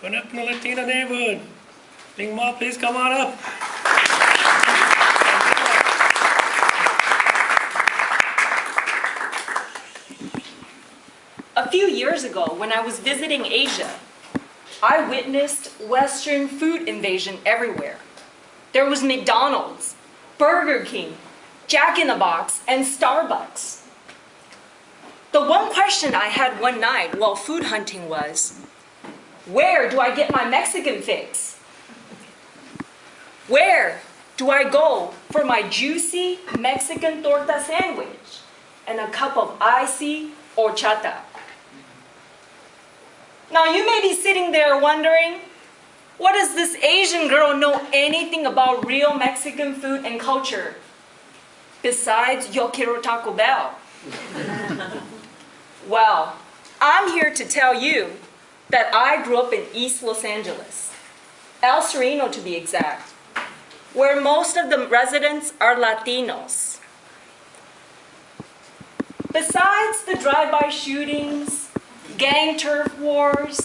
Going up in the Latino neighborhood. Big Ma, please come on up. A few years ago, when I was visiting Asia, I witnessed Western food invasion everywhere. There was McDonald's, Burger King, Jack in the Box, and Starbucks. The one question I had one night while food hunting was, where do I get my Mexican fix? Where do I go for my juicy Mexican torta sandwich and a cup of icy horchata? Now you may be sitting there wondering, what does this Asian girl know anything about real Mexican food and culture besides Yo Quiero Taco Bell? Well, I'm here to tell you that I grew up in East Los Angeles, El Sereno to be exact, where most of the residents are Latinos. Besides the drive-by shootings, gang turf wars,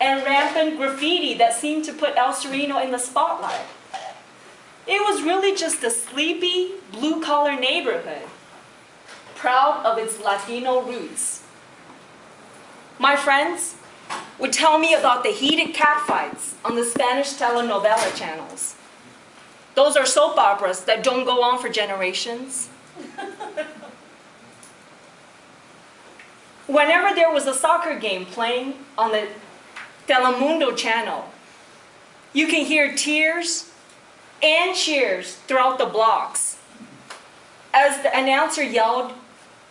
and rampant graffiti that seemed to put El Sereno in the spotlight, it was really just a sleepy, blue-collar neighborhood, proud of its Latino roots. My friends would tell me about the heated catfights on the Spanish telenovela channels. Those are soap operas that don't go on for generations. Whenever there was a soccer game playing on the Telemundo channel, you can hear tears and cheers throughout the blocks as the announcer yelled,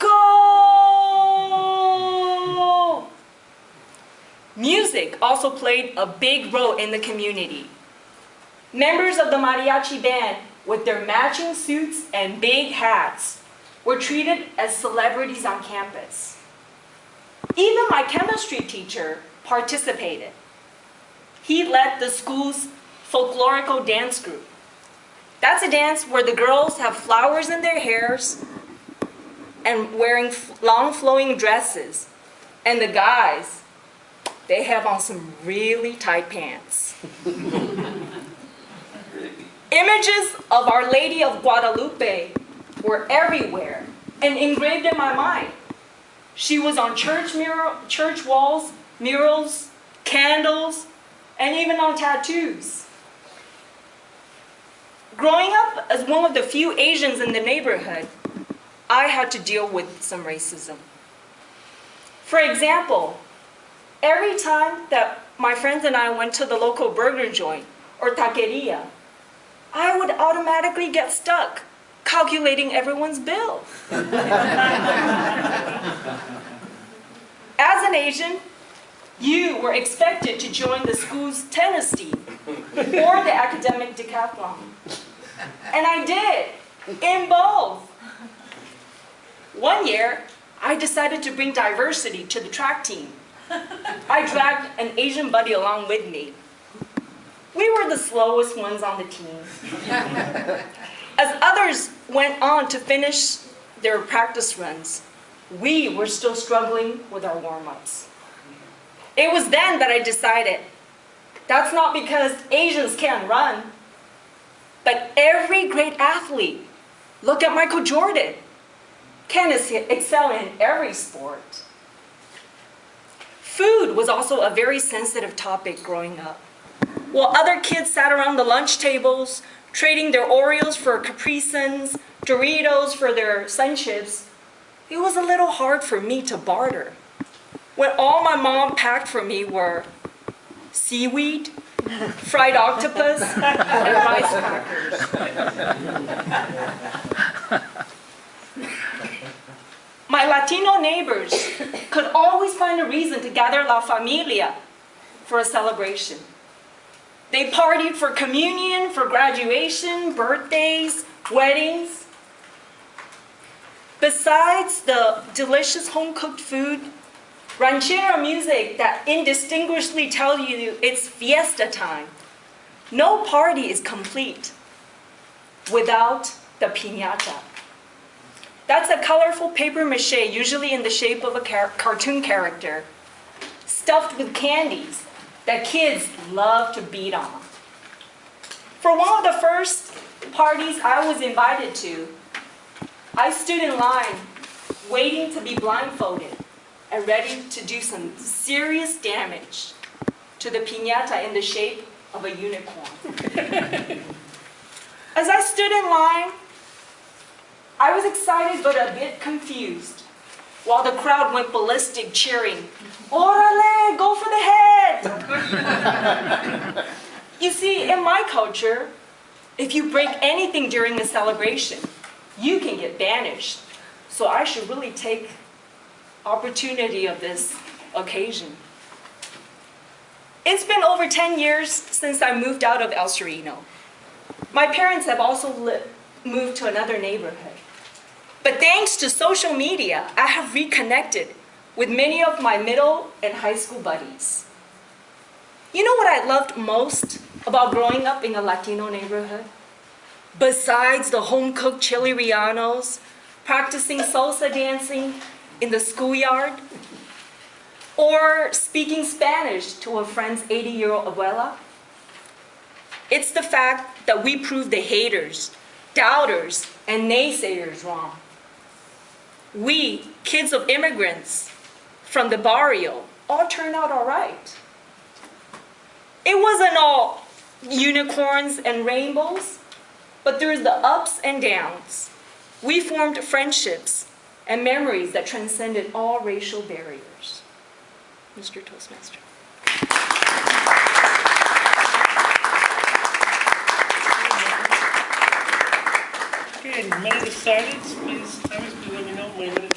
"Go!" Music also played a big role in the community. Members of the mariachi band, with their matching suits and big hats, were treated as celebrities on campus. Even my chemistry teacher participated. He led the school's folklorico dance group. That's a dance where the girls have flowers in their hairs and wearing long flowing dresses, and the guys, they have on some really tight pants. Images of Our Lady of Guadalupe were everywhere and engraved in my mind. She was on church walls, murals, candles, and even on tattoos. Growing up as one of the few Asians in the neighborhood, I had to deal with some racism. For example, every time that my friends and I went to the local burger joint or taqueria, I would automatically get stuck calculating everyone's bill. As an Asian, you were expected to join the school's tennis team or the academic decathlon. And I did, in both. One year, I decided to bring diversity to the track team. I dragged an Asian buddy along with me. We were the slowest ones on the team. As others went on to finish their practice runs, we were still struggling with our warm-ups. It was then that I decided, that's not because Asians can't run, but every great athlete, look at Michael Jordan, can excel in every sport. Food was also a very sensitive topic growing up. While other kids sat around the lunch tables, trading their Oreos for Capri Suns, Doritos for their Sun Chips, it was a little hard for me to barter. When all my mom packed for me were seaweed, fried octopus, and rice crackers. My Latino neighbors could always find a reason to gather La Familia for a celebration. They partied for communion, for graduation, birthdays, weddings. Besides the delicious home-cooked food, ranchera music that indistinguishably tells you it's fiesta time, no party is complete without the piñata. That's a colorful paper mache, usually in the shape of a cartoon character, stuffed with candies that kids love to beat on. For one of the first parties I was invited to, I stood in line waiting to be blindfolded and ready to do some serious damage to the piñata in the shape of a unicorn. As I stood in line, I was excited but a bit confused, while the crowd went ballistic cheering, "Orale, go for the head!" You see, in my culture, if you break anything during a celebration, you can get banished. So I should really take opportunity of this occasion. It's been over 10 years since I moved out of El Sereno. My parents have also moved to another neighborhood. But thanks to social media, I have reconnected with many of my middle and high school buddies. You know what I loved most about growing up in a Latino neighborhood? Besides the home-cooked chili rellenos, practicing salsa dancing in the schoolyard, or speaking Spanish to a friend's 80-year-old abuela, it's the fact that we proved the haters, doubters, and naysayers wrong. We, kids of immigrants from the barrio, all turned out all right. It wasn't all unicorns and rainbows, but through the ups and downs, we formed friendships and memories that transcended all racial barriers. Mr. Toastmaster. Okay, minute of silence, please. Thomas, please let me know. My minute